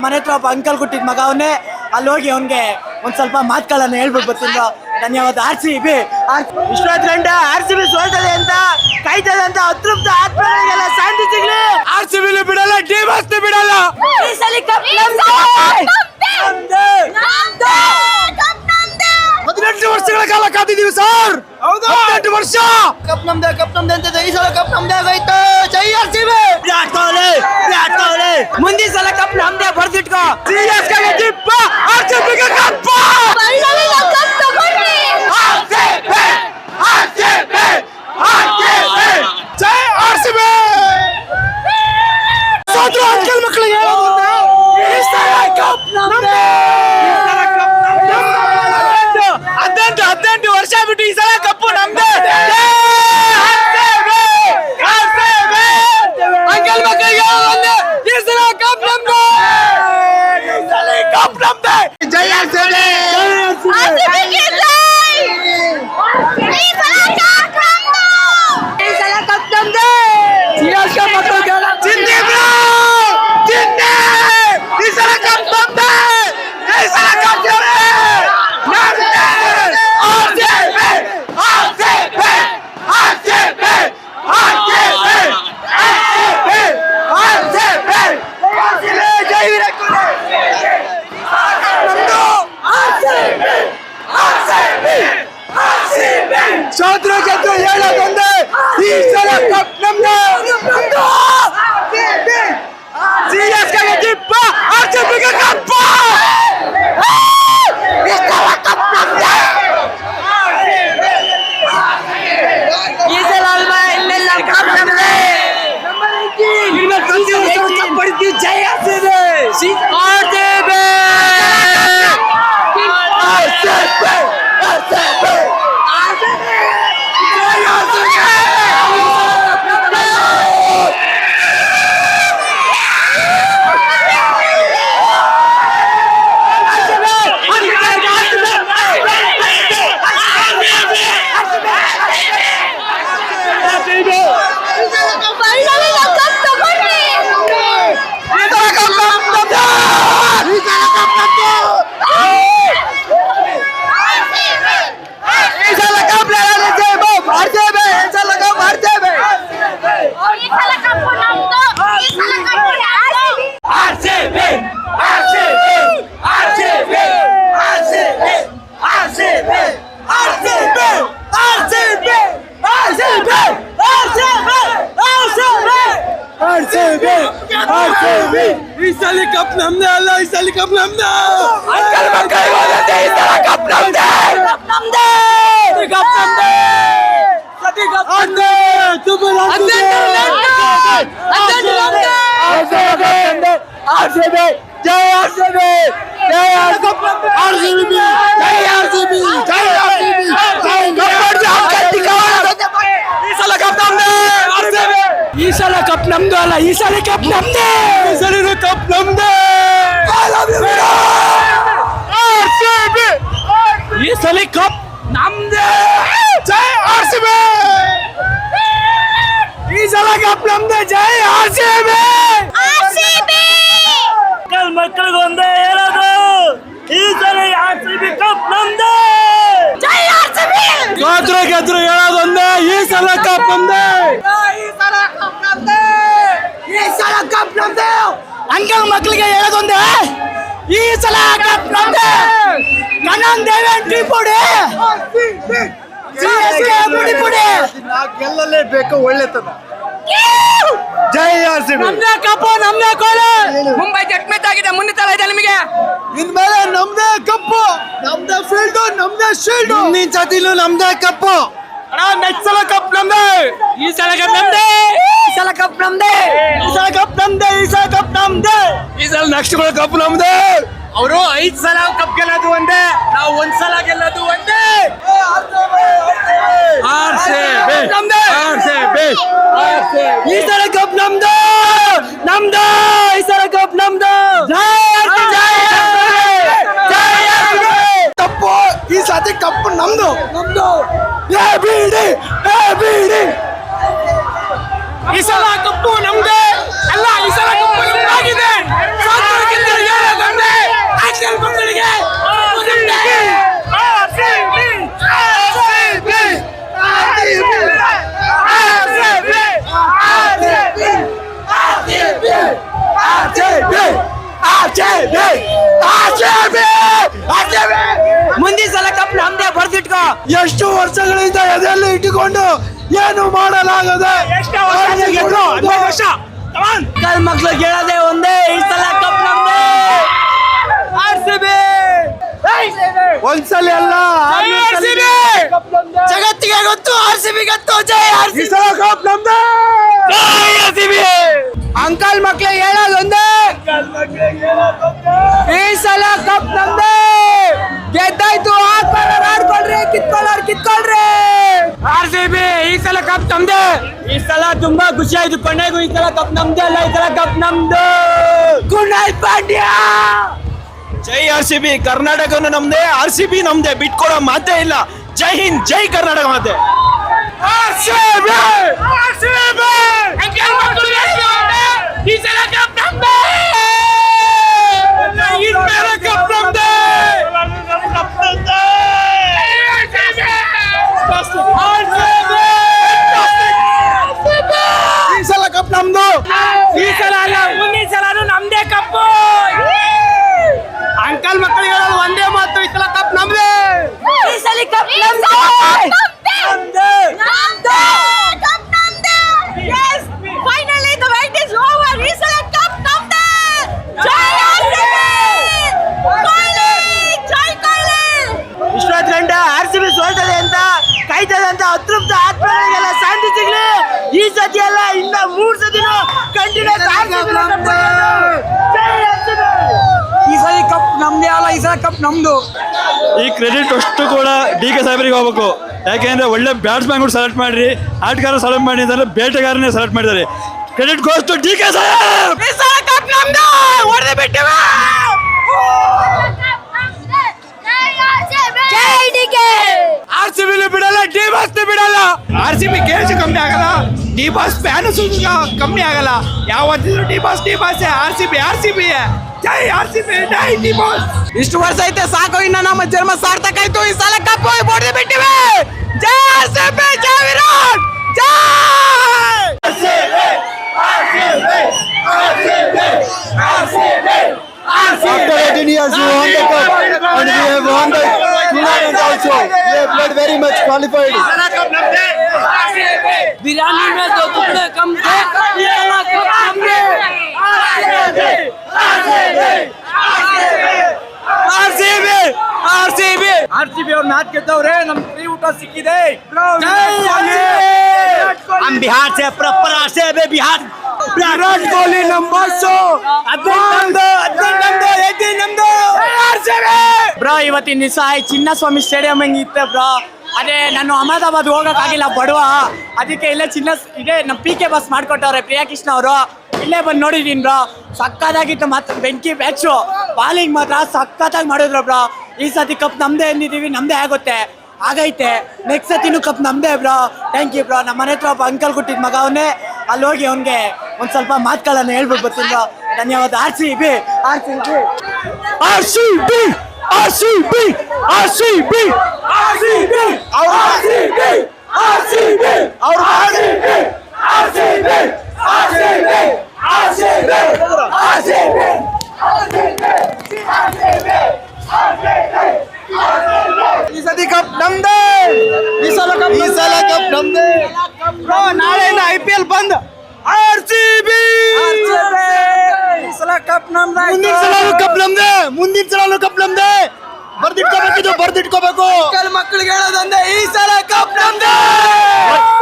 ಮನೆ ಹತ್ರ ಒಬ್ಬ ಅಂಕಲ್ ಕೊಟ್ಟಿದ್ ಮಗ ಅವನೇ. ಅಲ್ಲಿ ಹೋಗಿ ಅವನ್ಗೆ ಒಂದ್ ಸ್ವಲ್ಪ ಮಾತುಗಳನ್ನ ಹೇಳ್ಬಿಟ್ಟು ಬರ್ತಿದ್ರು. ಧನ್ಯವಾದ. RCB ವಿಶ್ವನಾಥ್ ಗಂಡ RCB ಸೋಲ್ತದೆ ಅಂತ ಕಾಯ್ತದೆ ಅಂತ ಅತೃಪ್ತ ಆತ್ಮಗಳಿಗೆಲ್ಲ ಶಾಂತಿ ಸಿಗ್ಲಿ. RCB ಬಿಡಲ್ಲ, ಡಿಮಾಸ್ ಬಿಡಲ್ಲ. ಈ ಸಲ ಕಪ್ ನಮ್ದೇ. 18 ವರ್ಷಗಳ ಕಾಲ ಕಾದಿದೀವಿ ಸರ್. 18 ವರ್ಷ ಕಪ್ ನಮ್ದೇ ಅಂತ. ಈ ಸಲ ಕಪ್ ನಮ್ದೇ ಆಗೋಯ್ತು. ಜೈ RCB. ಮುಂದಿನ ಸಲ ಕಪ್ ನಮ್ದೇ ಬರ್ದಿಟ್ಕೋ. RCB ಕಪ್ ಜೈ RCB. ಸೋತ್ರು ಅಂಕಲ್ ಮಕ್ಕಳಿಗೆ ಈ ಸಲ ಕಪ್ ನಮ್ದೇ. 18 ವರ್ಷ ಬಿಟ್ಟು ಈ ಸಲ ಕಪ್ಪು ನಮ್ದೇ. ಅಂಕಲ್ ಮಕ್ಕಳಿಗೆ ಈ ಸಲ ಕಪ್ ನಮ್ದೇ. ಕಪ್ ನಮ್ದೇ. ಜೈ RCB. ಸೋತ್ರ ಗೆದ್ದು ಹೇಳೋದೊಂದೇ, ಈ ಸಲ ಕಪ್ ನಮ್ದೇ. CSK ಗೆ ಜಿಪ್ಪ, RCB ಗೆ ಕಪ್ಪ. ಈ ಸಲ ಕಪ್ ನಮ್ದೇ. ಈ ಸಲ ಅಲ್ವಾ ಇಲ್ಲೆಲ್ಲ ಕಪ್ ನಮ್ದೇ. ಕಪ್ ಹೊಡಿತೀವಿ. ಜೈ RCB. ಈ ಸಲ ಕಪ್ ನಮ್ದೇ ಅಲ್ಲ, ಈ ಸಲ ಕಪ್ ನಮ್ದೇ. ಅಂಕಲ್ ಮಕ್ಕಳಿಗೆ ಈ ಸಲ ಕಪ್ ನಮ್ದೇ. ಕಪ್ ನಮ್ದೇ. RCB. ಜೈ RCB. ಜೈ RCB. ಜೈ RCB. ಜೈ RCB. ಈ ಸಲ ಕಪ್ ನಮ್ದೇ. RCB. ಈ ಸಲ ಕಪ್ ನಮ್ದು ಅಲ್ಲ, ಈ ಸಲ ಕಪ್ ನಮ್ದೇ. ಈ ಸಲ ಕಪ್ ನಮ್ದೇ. RCB. ಈ ಸಲ ಕಪ್ ನಮ್ದೇ. ಜೈ RCB. ಈ ಸಲ ಕಪ್ ನಮ್ದೇ. ಜೈ RCB. ಮಕ್ಕಳಿಗೆ ಒಂದೇ ಹೇಳೋದು, ಈ ಸಲ RCB ಕಪ್ ನಮ್ದೇ. ಜೈ RCB. ಸೋತ್ರು ಗೆದ್ರು ಹೇಳೋದೊಂದೇ, ಈ ಸಲ ಕಪ್ ನಮ್ದೇ. ಈ ಸಲ ಕಪ್ ನಮ್ದೇ. ಅಂಕಲ್ ಮಕ್ಕಳಿಗೆ ಹೇಳೋದೊಂದೇ, ಈ ಸಲ ಕಪ್ ನಮ್ದೇ. ಕಣ್ಣನ್ ದೇವೇನ್ ಟಿಪುಡಿ. CSK ಪುಡಿ ಪುಡಿ. ಗೆಲ್ಲಲೇಬೇಕು, ಒಳ್ಳೆತನ. ಜೈ RCB. ನಮ್ದೇ ಕಪ್ಪು, ನಮ್ದೇ ಕೋಲು. ಮುಂಬೈ ಜಟ್ಮೆಟ್ ಆಗಿದೆ, ಮುಂದೆ ತಲ ಇದೆ ನಿಮಗೆ. ಇನ್ಮೇಲೆ ನಮ್ದೇ ಕಪ್ಪು, ನಮ್ದೇ ಫೀಲ್ಡ್, ನಮ್ದೇ ಶೀಲ್ಡ್. ಮುಂದಿನ ಸತಿಲೂ ನಮ್ದೇ ಕಪ್ಪು. ನೆಕ್ಸ್ಟ್ ಸಲ ಕಪ್ ನಮ್ದೇ. ಈ ಸಲ ಕಪ್ ನಮ್ದೇ. ಈ ಸಲ ಕಪ್ ನಮ್ದೇ. ಈ ಸಲ ಕಪ್ ನಮ್ದೇ. ಈ ಸಲ ಕಪ್ ನಮ್ದೇ. ಈ ಸಲ ನೆಕ್ಸ್ಟ್ ಕಪ್ ನಮ್ದೇ. ಅವರು 5 ಸಲ ಕಪ್ ಗೆಲ್ಲೋದು ಒಂದೇ, ನಾವು 1 ಸಲ ಗೆಲ್ಲೋದು ಒಂದೇ. RCB. ಈ ಸಲ ಕಪ್ ನಮ್ದು. ಈ ಸಲ ಕಪ್ ನಮ್ದು. ಕಪ್ಪು ಈ ಸತಿ ಕಪ್ಪು ನಮ್ದು. ಈ ಸಲ ಕಪ್ಪು ನಮ್ದೇ ಅಲ್ಲ, ಈ ಸಲ ಕಪ್ಪು ನಮ್ದಾಗಿದೆ. ಮುಂದಿನ ಸಲ ಕಪ್ ನಮ್ದೇ ಬರ್ದಿಟ್ಕೋ. ಎಷ್ಟು ವರ್ಷಗಳಿಂದ ಎದೆಯಲ್ಲಿ ಇಟ್ಟುಕೊಂಡು ಏನು ಮಾಡಲಾಗದೆ ಕಲ್ ಮಕ್ಳಿಗೆ ಹೇಳೋದೇ ಒಂದೇ, ಈ ಸಲ ಕಪ್ ನಮ್ದೇ. RCB ಒಂದ್ಸಲ ಅಲ್ಲ, ಜಗತ್ತಿಗೆ ಗೊತ್ತು, RCB ಗೊತ್ತು. ಜೈ RCB, ಈ ಸಲ ಕಪ್ ನಮ್ದೇ. RCB ಅಂಕಲ್ ಮಕ್ಳಿಗೆ ಹೇಳೋದು ಒಂದೇ, ಈ ಸಲ ಕಪ್ ನಮ್ದೇ. ಗೆದ್ದಾಯ್ತು, ಆಡ್ಕೊಳ್ರಿ, ಕಿತ್ಕೊಳ್ರಿ. RCB ಈ ಸಲ ಕಪ್ ನಮ್ದೇ. ಈ ಸಲ ತುಂಬಾ ಖುಷಿ ಆಯ್ತು. ಕೊನೆಗೂ ಈ ಸಲ ಕಪ್ ನಮ್ದೇ ಅಲ್ಲ, ಈ ಸಲ ಕಪ್ ನಮ್ದು. ಕುಣಾಲ್ ಪಾಂಡ್ಯ. ಜೈ RCB. ಕರ್ನಾಟಕನು ನಮ್ದೇ, RCB ನಮ್ದೇ, ಬಿಟ್ಕೊಡೋ ಮಾತೇ ಇಲ್ಲ. ಜೈ ಹಿಂದ್, ಜೈ ಕರ್ನಾಟಕ ಮಾತೆ. RCB ಈ ಸಲ ಕಪ್ ನಮ್ದೇ. ಈ ಸಲ ಕಪ್ ನಮ್ದೇ. ಈ ಸಲ ಕಪ್ ನಮ್ದು. ಈ ಸಲ ಅಲ್ಲ, ಮುಂದಿನ ಸಲನು ನಮ್ದೇ ಕಪ್ಪು. ಅಂಕಲ್ ಮಕ್ಕಳಿಗೆ ಹೇಳೋದು ಒಂದೇ ಮಾತು, ಈ ಸಲ ಕಪ್ ನಮ್ದೇ. ಈ ಸಲ ಕಪ್ ನಮ್ದೇ. ಇಷ್ಟೊತ್ತು ಗಂಟೆ RCB ಸೋಲ್ತದೆ ಅಂತ ಕಾಯ್ತದೆ ಅಂತ ಅತೃಪ್ತ ಆತ್ಮಗಳಿಗೆಲ್ಲ ಶಾಂತಿ ಸಿಗ್ಲಿ. ಈ ಸತಿ ಅಲ್ಲ, ಇನ್ನ 3 ಸತಿನೂ ಕಂಟಿನ್ಯೂಸ್ ಈ ಸಲ ಕಪ್ ನಮ್ದೇ ಅಲ್ಲ, ಈ ಸಲ ಕಪ್ ನಮ್ದು. ಈ ಕ್ರೆಡಿಟ್ ಅಷ್ಟು ಕೂಡ DK ಸಾಹೇಬರಿಗೆ ಹೋಗ್ಬೇಕು. ಯಾಕೆಂದ್ರೆ ಒಳ್ಳೆ ಬ್ಯಾಟ್ಸ್ಮನ್ ಕೂಡ ಸೆಲೆಕ್ಟ್ ಮಾಡ್ರಿ, ಆಟಗಾರ ಸೆಲೆಕ್ಟ್ ಮಾಡಿ ಅಂದ್ರೆ ಬೇಟೆಗಾರನೇ ಸೆಲೆಕ್ಟ್ ಮಾಡಿದ್ದಾರೆ. ಕ್ರೆಡಿಟ್ ಗೋಸ್ ಟು DK ಸಾಹೇಬ್. ಈ ಸಲ ಕಪ್ ನಮ್ದು. ಹೊಡೆದು ಬಿಟ್ಟಿವೆ. RCB ಬಿಡಲ್ಲ, ಡಿ-ಬಾಸ್ ಬಿಡಲ್ಲ. RCB ಕೇಳಿಸಿ ಕಮ್ಮಿ ಆಗಲ್ಲ, ಡಿ-ಬಾಸ್ ಫ್ಯಾನ್ ಕಮ್ಮಿ ಆಗಲ್ಲ. ಯಾವತ್ತಿದ್ರು ಡಿ-ಬಾಸ್ RCB. ಜೈ RCB, ಜೈ ಡಿ-ಬಾಸ್. ಇಷ್ಟು ವರ್ಷ ಐತೆ ಸಾಕು, ಇನ್ನ ನಮ್ಮ ಜನ್ಮ ಸಾರ್ಥಕ ಆಯ್ತು. ಈ ಸಲ ಕಪ್ ಹೊಡೆದು ಬಿಟ್ಟಿವೆ. ಜೈ RCB, Jai Virat, Jai After 18 years, we won the cup and we have won the tournament also. We have played very much qualified. Biryani में 2 टुकड़े कम थे, ये वाला कप हमने। RCB ಅವ್ರು ಮ್ಯಾಚ್ ಗೆದ್ದವ್ರೆ, ನಮ್ ಫ್ರೀ ಊಟ ಸಿಕ್ಕಿದೆ. हम बिहार से proper RCB Bihar. Virat Kohli number 18 bro. ಇವತ್ತಿನ ದಿವಸ ಚಿನ್ನಸ್ವಾಮಿ ಸ್ಟೇಡಿಯಂ ಹೆಂಗಿತ್ತೆ ಬ್ರೋ. ಅದೇ ನಾನು ಅಹಮದಾಬಾದ್ ಹೋಗಕ್ಕಾಗಿಲ್ಲ, ಬಡವ. ಅದಕ್ಕೆ ಇಲ್ಲೇ ಇದೇ ನಮ್ಮ PK ಬಸ್ ಮಾಡ್ಕೊಟ್ಟವ್ರೆ ಪ್ರಿಯಾಕೃಷ್ಣ ಅವರು. ಇಲ್ಲೇ ಬಂದು ನೋಡಿದೀನಿ ಬ್ರೋ, ಸಕ್ಕತ್ತಾಗಿತ್ತು. ಮತ್ತೆ ಬೆಂಕಿ ಮ್ಯಾಚು, ಬಾಲಿಂಗ್ ಮಾತ್ರ ಸಕ್ಕತ್ತಾಗಿ ಮಾಡಿದ್ರು ಬ್ರೋ. ಈ ಸತಿ ಕಪ್ ನಮ್ದೇ ಎಂದಿದ್ದೀವಿ, ನಮ್ದೇ ಆಗೈತೆ. ನೆಕ್ಸ್ಟ್ ಸತಿನೂ ಕಪ್ ನಮ್ದೇ ಬ್ರೋ. Thank you bro. ನಮ್ಮ ಮನೆ ಹತ್ರ ಒಬ್ಬ ಅಂಕಲ್ ಕೊಟ್ಟಿದ್ ಮಗ ಅವನೇ, ಅಲ್ಲಿ ಹೋಗಿ ಅವನಿಗೆ ಒಂದ್ ಸ್ವಲ್ಪ ಮಾತುಗಳನ್ನ ಹೇಳ್ಬಿಟ್ಟು ಬರ್ತೀನಿ ಬ್ರೋ. ಧನ್ಯವಾದ. RCB. ಈ ಸತಿ ಕಪ್ ನಮ್ದೇ. ಈ ಸಲ ಕಪ್ ನಮ್ದೇ ಬ್ರೋ. ನಾಳೆಯಿಂದ IPL ಬಂದ್. RCB ಈ ಸಲ ಕಪ್ ನಮ್ದೇ. ಮುಂದಿನ ಸಲ ಕಪ್ ನಮ್ದೇ. ಬರ್ದಿಟ್ಕೋಬೇಕು. ಮಕ್ಕಳಿಗೆ ಹೇಳೋದಂದೆ, ಈ ಸಲ ಕಪ್ ನಮ್ದೇ.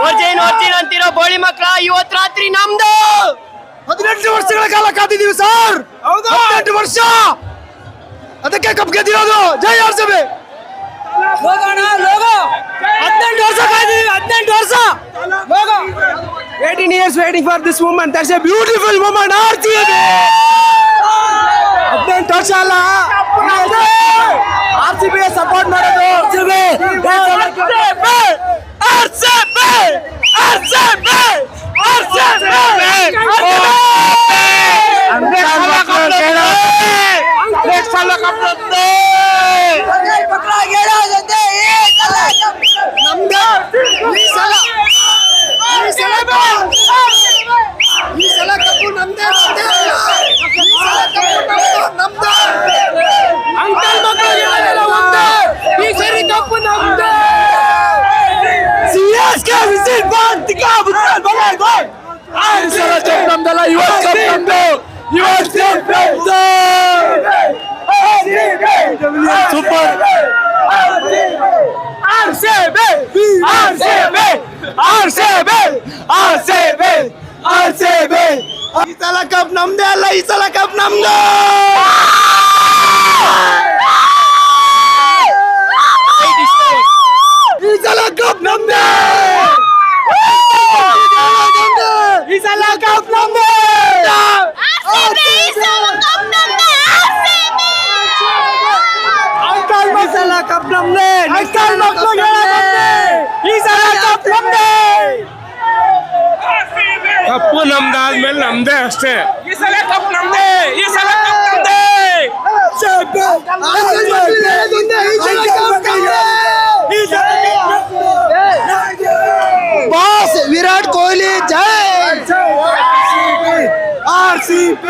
ಓರ್ಜಿನ್ ಅಂತಿರೋ ಬೋಳಿ ಮಕ್ಕಳ, ಇವತ್ತು ರಾತ್ರಿ ನಮ್ದು. 18 ವರ್ಷಗಳ ಕಾಲ ಕಾದಿದೀವಿ ಸರ್. 18 ವರ್ಷ, ಅದಕ್ಕೆ ಕಪ್ ಗೆದ್ದಿರೋದು. ಜೈ RCB. 18 ವರ್ಷ ಕಾದಿದೀವಿ, 18 ವರ್ಷ. 18 years waiting for this moment. That's a beautiful moment. RCB 18 ವರ್ಷ ಅಲ್ಲ, RCB ಸಪೋರ್ಟ್ ಮಾಡೋದು. ಈ ಸಲ ಕಪ್ಪು ನಮ್ದೇ. ಈ ಸಲ ಕಪ್ ನಮ್ದೇ ಅಲ್ಲ, ಈ ಸಲ ಕಪ್ ನಮ್ದು. ಈ ಸಲ ಕಪ್ ನಮ್ದೇ, ಈ ಸಲ ಕಪ್ ನಮ್ದೇ. ಈ ಸಲ ಕಪ್ ನಮ್ದೇ, ಈ ಸಲ ಕಪ್ ನಮ್ದೇ. ಕಪ್ಪು ನಮ್ದಾದ್ಮೇಲೆ ನಮ್ದೇ ಅಷ್ಟೇ. ಈ ಸಲ ಕಪ್ ನಮ್ದೇ, ಈ ಸಲ ಕಪ್ ನಮ್ದೇ. ಬಾಸ್ ವಿರಾಟ್ ಕೊಹ್ಲಿ ಜೈ. RCB